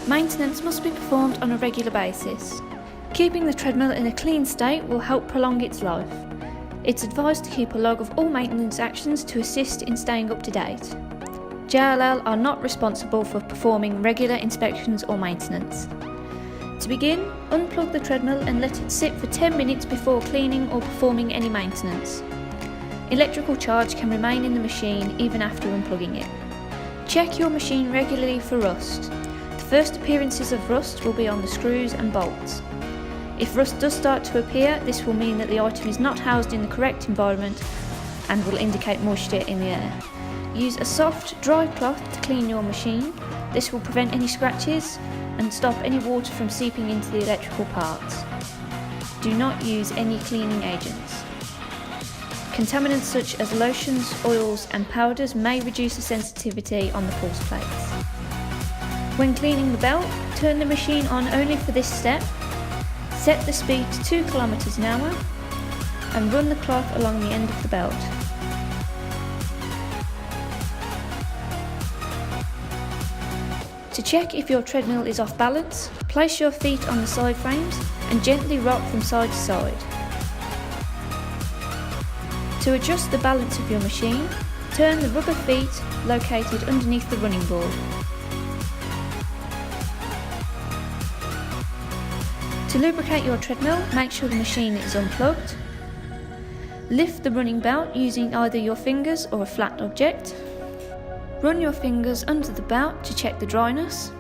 Maintenance must be performed on a regular basis. Keeping the treadmill in a clean state will help prolong its life. It's advised to keep a log of all maintenance actions to assist in staying up to date. JLL are not responsible for performing regular inspections or maintenance. To begin, unplug the treadmill and let it sit for 10 minutes before cleaning or performing any maintenance. Electrical charge can remain in the machine even after unplugging it. Check your machine regularly for rust. The first appearances of rust will be on the screws and bolts. If rust does start to appear, this will mean that the item is not housed in the correct environment and will indicate moisture in the air. Use a soft, dry cloth to clean your machine. This will prevent any scratches and stop any water from seeping into the electrical parts. Do not use any cleaning agents. Contaminants such as lotions, oils and powders may reduce the sensitivity on the pulse plates. When cleaning the belt, turn the machine on only for this step. Set the speed to 2 km an hour and run the cloth along the end of the belt. To check if your treadmill is off balance, place your feet on the side frames and gently rock from side to side. To adjust the balance of your machine, turn the rubber feet located underneath the running board. To lubricate your treadmill, make sure the machine is unplugged. Lift the running belt using either your fingers or a flat object. Run your fingers under the belt to check the dryness.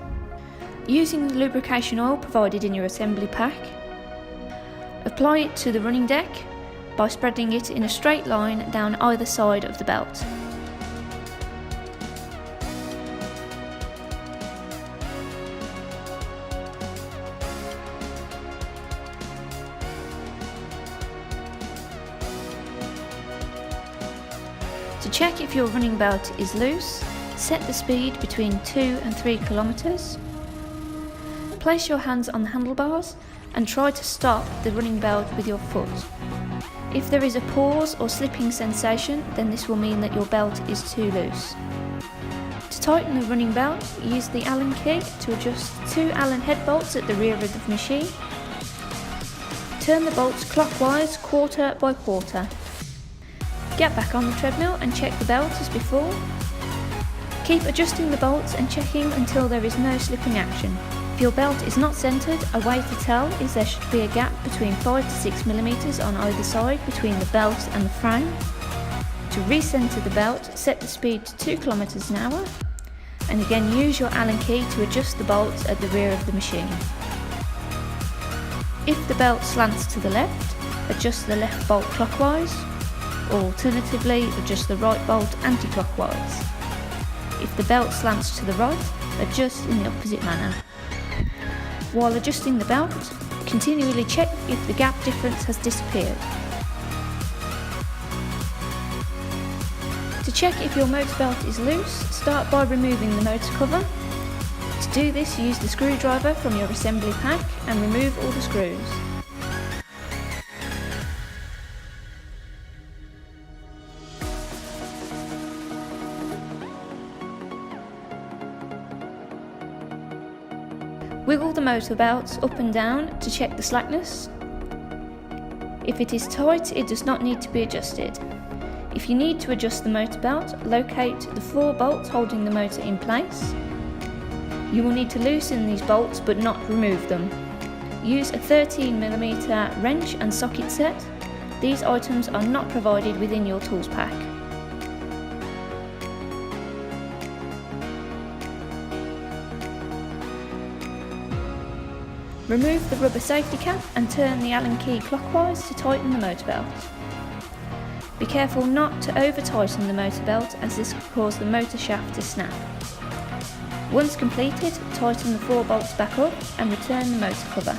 Using the lubrication oil provided in your assembly pack. Apply it to the running deck by spreading it in a straight line down either side of the belt. To check if your running belt is loose, set the speed between 2 and 3 kilometers. Place your hands on the handlebars and try to stop the running belt with your foot. If there is a pause or slipping sensation, then this will mean that your belt is too loose. To tighten the running belt, use the Allen key to adjust 2 Allen head bolts at the rear of the machine. Turn the bolts clockwise quarter by quarter. Get back on the treadmill and check the belt as before. Keep adjusting the bolts and checking until there is no slipping action. If your belt is not centred, a way to tell is there should be a gap between 5 to 6 mm on either side between the belt and the frame. To recenter the belt, set the speed to 2 km an hour and again use your Allen key to adjust the bolts at the rear of the machine. If the belt slants to the left, adjust the left bolt clockwise. Alternatively, adjust the right bolt anti-clockwise. If the belt slants to the right, adjust in the opposite manner. While adjusting the belt, continually check if the gap difference has disappeared. To check if your motor belt is loose, start by removing the motor cover. To do this, use the screwdriver from your assembly pack and remove all the screws. Wiggle the motor belt up and down to check the slackness. If it is tight, it does not need to be adjusted. If you need to adjust the motor belt, locate the 4 bolts holding the motor in place. You will need to loosen these bolts but not remove them. Use a 13mm wrench and socket set. These items are not provided within your tools pack. Remove the rubber safety cap and turn the Allen key clockwise to tighten the motor belt. Be careful not to over-tighten the motor belt as this could cause the motor shaft to snap. Once completed, tighten the 4 bolts back up and return the motor cover.